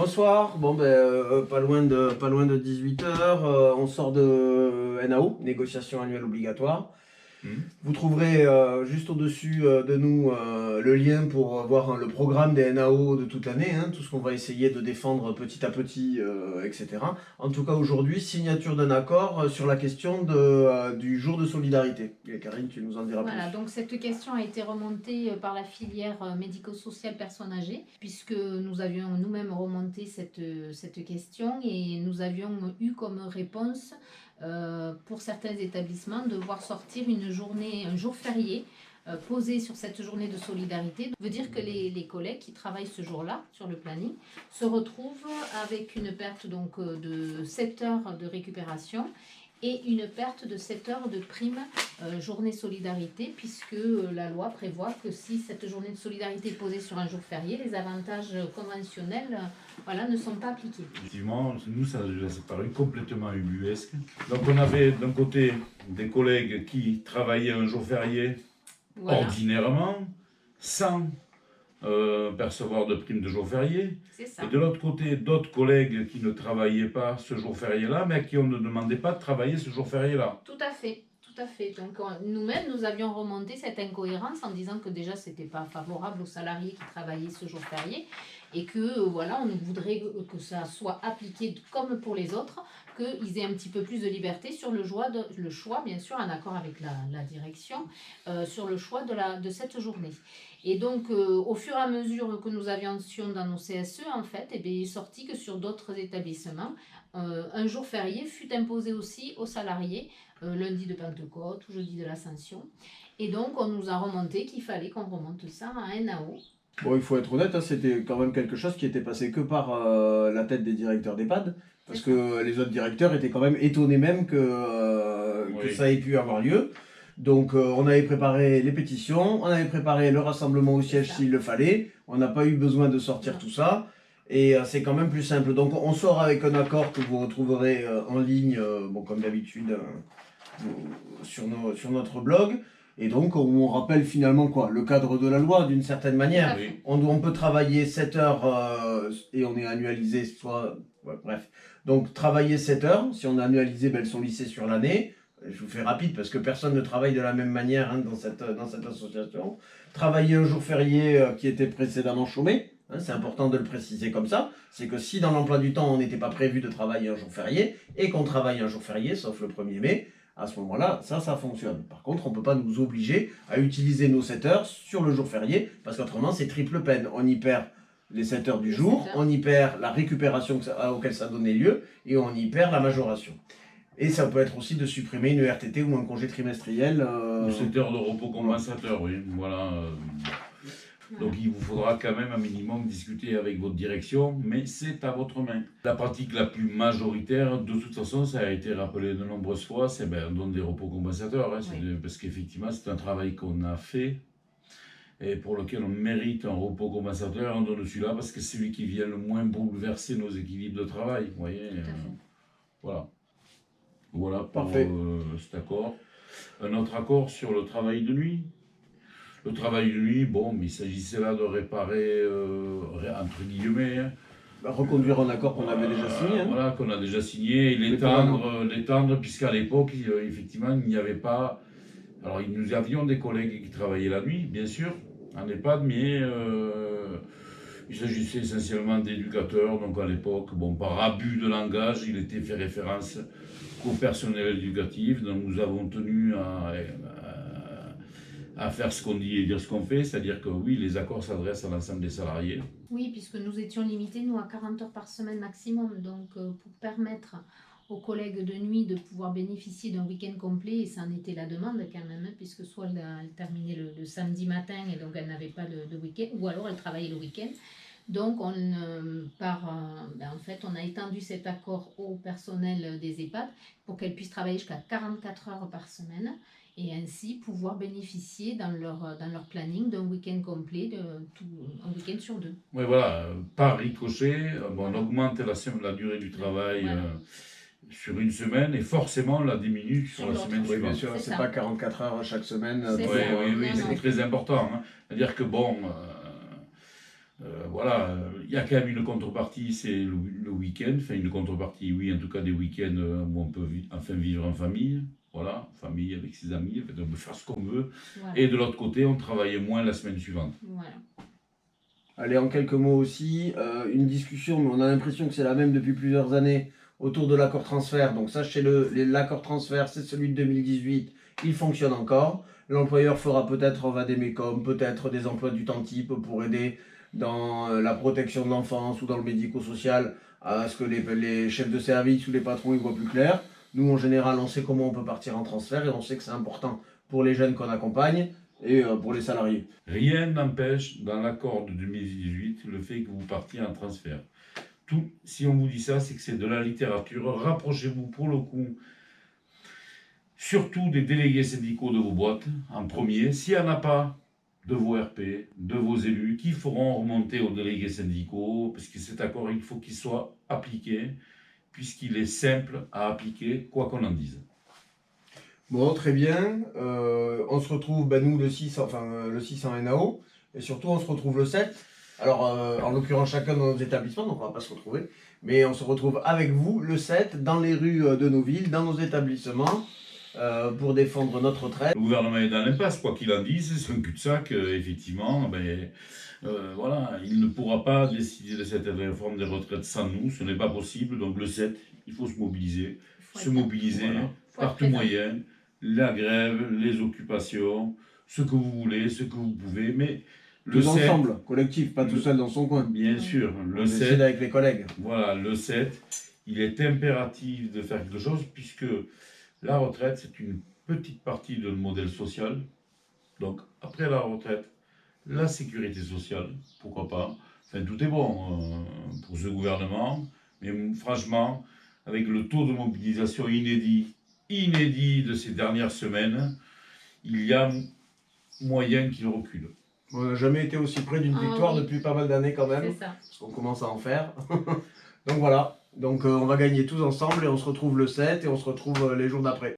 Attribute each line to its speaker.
Speaker 1: Bonsoir, pas loin de 18h, on sort de NAO, négociation annuelle obligatoire. Vous trouverez juste au-dessus de nous le lien pour voir le programme des NAO de toute l'année, tout ce qu'on va essayer de défendre petit à petit, etc. En tout cas aujourd'hui, signature d'un accord sur la question du jour de solidarité. Et Karine, tu nous en diras
Speaker 2: Voilà,
Speaker 1: plus.
Speaker 2: donc cette question a été remontée par la filière médico-sociale personnes âgées, puisque nous avions nous-mêmes remonté cette question et nous avions eu comme réponse pour certains établissements de voir sortir une journée, un jour férié posé sur cette journée de solidarité. Ça veut dire que les collègues qui travaillent ce jour-là sur le planning se retrouvent avec une perte donc, de 7 heures de récupération et une perte de 7 heures de prime journée solidarité, puisque la loi prévoit que si cette journée de solidarité est posée sur un jour férié, les avantages conventionnels voilà, ne sont pas appliqués.
Speaker 3: Effectivement, nous, ça nous a paru complètement ubuesque. Donc on avait d'un côté des collègues qui travaillaient un jour férié ordinairement, sans percevoir de prime de jour férié.
Speaker 2: C'est ça.
Speaker 3: Et de l'autre côté, d'autres collègues qui ne travaillaient pas ce jour férié-là, mais à qui on ne demandait pas de travailler ce jour férié-là.
Speaker 2: Tout à fait. Tout à fait. Donc nous-mêmes, nous avions remonté cette incohérence en disant que déjà, ce n'était pas favorable aux salariés qui travaillaient ce jour férié et que voilà, on voudrait que ça soit appliqué comme pour les autres, qu'ils aient un petit peu plus de liberté sur le choix, bien sûr, en accord avec la direction, sur le choix de cette journée. Et donc, au fur et à mesure que nous avancions dans nos CSE, en fait, il est sorti que sur d'autres établissements, un jour férié fut imposé aussi aux salariés, lundi de Pentecôte ou jeudi de l'Ascension. Et donc, on nous a remonté qu'il fallait qu'on remonte ça à un NAO.
Speaker 1: Bon, il faut être honnête, c'était quand même quelque chose qui était passé que par la tête des directeurs d'EHPAD, parce que les autres directeurs étaient quand même étonnés même que ça ait pu avoir lieu. Donc on avait préparé les pétitions, on avait préparé le rassemblement au siège s'il le fallait, on n'a pas eu besoin de sortir tout ça, et c'est quand même plus simple. Donc on sort avec un accord que vous retrouverez en ligne, comme d'habitude, sur notre blog. Et donc, on rappelle finalement quoi? Le cadre de la loi, d'une certaine manière.
Speaker 3: Oui.
Speaker 1: On peut travailler 7 heures et on est annualisé, soit... Ouais, bref. Donc, travailler 7 heures, si on est annualisé, elles sont lissées sur l'année. Je vous fais rapide parce que personne ne travaille de la même manière dans cette association. Travailler un jour férié qui était précédemment chômé, c'est important de le préciser comme ça. C'est que si dans l'emploi du temps, on n'était pas prévu de travailler un jour férié et qu'on travaille un jour férié, sauf le 1er mai, à ce moment-là, ça fonctionne. Par contre, on ne peut pas nous obliger à utiliser nos 7 heures sur le jour férié, parce qu'autrement, c'est triple peine. On y perd les 7 heures du jour, on y perd la récupération auquel ça donnait lieu, et on y perd la majoration. Et ça peut être aussi de supprimer une RTT ou un congé trimestriel.
Speaker 3: 7 heures de repos compensateur, oui. Voilà. Donc il vous faudra quand même un minimum discuter avec votre direction, mais c'est à votre main. La pratique la plus majoritaire, de toute façon, ça a été rappelé de nombreuses fois, c'est on donne des repos compensateurs, parce qu'effectivement c'est un travail qu'on a fait et pour lequel on mérite un repos compensateur, on donne celui-là parce que c'est celui qui vient le moins bouleverser nos équilibres de travail, vous voyez. Voilà. Voilà pour cet accord. Un autre accord sur le travail de nuit. Le travail de nuit, il s'agissait là de réparer, entre guillemets,
Speaker 1: reconduire un accord qu'on avait déjà signé.
Speaker 3: Voilà, qu'on a déjà signé, et l'étendre, puisqu'à l'époque, effectivement, il n'y avait pas... Alors, nous avions des collègues qui travaillaient la nuit, bien sûr, en EHPAD, mais il s'agissait essentiellement d'éducateurs. Donc, à l'époque, par abus de langage, il était fait référence qu'au personnel éducatif. Donc, nous avons tenu à faire ce qu'on dit et dire ce qu'on fait, c'est-à-dire que oui, les accords s'adressent à l'ensemble des salariés.
Speaker 2: Oui, puisque nous étions limités, nous, à 40 heures par semaine maximum, donc pour permettre aux collègues de nuit de pouvoir bénéficier d'un week-end complet, et ça en était la demande quand même, puisque soit elle terminait le samedi matin et donc elle n'avait pas de week-end, ou alors elle travaillait le week-end. Donc en fait, on a étendu cet accord au personnel des EHPAD pour qu'elles puissent travailler jusqu'à 44 heures par semaine, et ainsi pouvoir bénéficier dans leur planning d'un week-end complet, un week-end sur 2.
Speaker 3: Oui, voilà, par ricochet, on augmente la durée du travail sur une semaine et forcément on la diminue sur la semaine suivante.
Speaker 1: Oui, bien sûr, c'est pas 44 heures chaque semaine.
Speaker 3: Oui, c'est très important. C'est-à-dire que Voilà, il y a quand même une contrepartie, c'est le week-end. Enfin, une contrepartie, oui, en tout cas des week-ends où on peut enfin vivre en famille. Voilà, famille avec ses amis, en fait, on peut faire ce qu'on veut.
Speaker 2: Voilà.
Speaker 3: Et de l'autre côté, on travaille moins la semaine suivante.
Speaker 2: Voilà.
Speaker 1: Allez, en quelques mots aussi, une discussion, mais on a l'impression que c'est la même depuis plusieurs années, autour de l'accord transfert. Donc sachez-le, l'accord transfert, c'est celui de 2018, il fonctionne encore. L'employeur fera peut-être vadémécum, peut-être des emplois du temps type pour aider dans la protection de l'enfance ou dans le médico-social à ce que les chefs de service ou les patrons y voient plus clair. Nous, en général, on sait comment on peut partir en transfert et on sait que c'est important pour les jeunes qu'on accompagne et pour les salariés.
Speaker 3: Rien n'empêche, dans l'accord de 2018, le fait que vous partiez en transfert. Si on vous dit ça, c'est que c'est de la littérature. Rapprochez-vous pour le coup, surtout des délégués syndicaux de vos boîtes, en premier. S'il n'y en a pas, de vos RP, de vos élus, qui feront remonter aux délégués syndicaux, parce que cet accord, il faut qu'il soit appliqué, puisqu'il est simple à appliquer, quoi qu'on en dise.
Speaker 1: Bon, très bien. On se retrouve, nous, le 6 en NAO. Et surtout, on se retrouve le 7. Alors, en l'occurrence, chacun dans nos établissements, donc on ne va pas se retrouver. Mais on se retrouve avec vous le 7 dans les rues de nos villes, dans nos établissements, pour défendre notre retraite.
Speaker 3: Le gouvernement est dans l'impasse, quoi qu'il en dise, c'est un cul-de-sac, effectivement. Voilà, il ne pourra pas décider de cette réforme des retraites sans nous, ce n'est pas possible. Donc le 7, il faut se mobiliser,
Speaker 1: Voilà.
Speaker 3: par tout moyen, la grève, les occupations, ce que vous voulez, ce que vous pouvez, mais le
Speaker 1: Tous
Speaker 3: 7,
Speaker 1: ensemble, collectif, pas tout seul dans son coin.
Speaker 3: bien sûr,
Speaker 1: On
Speaker 3: le
Speaker 1: décide
Speaker 3: 7,
Speaker 1: avec les collègues.
Speaker 3: voilà, le 7, il est impératif de faire quelque chose puisque la retraite, c'est une petite partie de notre modèle social. Donc, après la retraite, la sécurité sociale, pourquoi pas. Enfin, tout est bon pour ce gouvernement, mais franchement, avec le taux de mobilisation inédit de ces dernières semaines, il y a moyen qu'il recule.
Speaker 1: On n'a jamais été aussi près d'une victoire
Speaker 2: oui.
Speaker 1: depuis pas mal d'années quand même.
Speaker 2: C'est ça.
Speaker 1: Parce qu'on commence à en faire. Donc voilà. Donc on va gagner tous ensemble et on se retrouve le 7 et on se retrouve les jours d'après.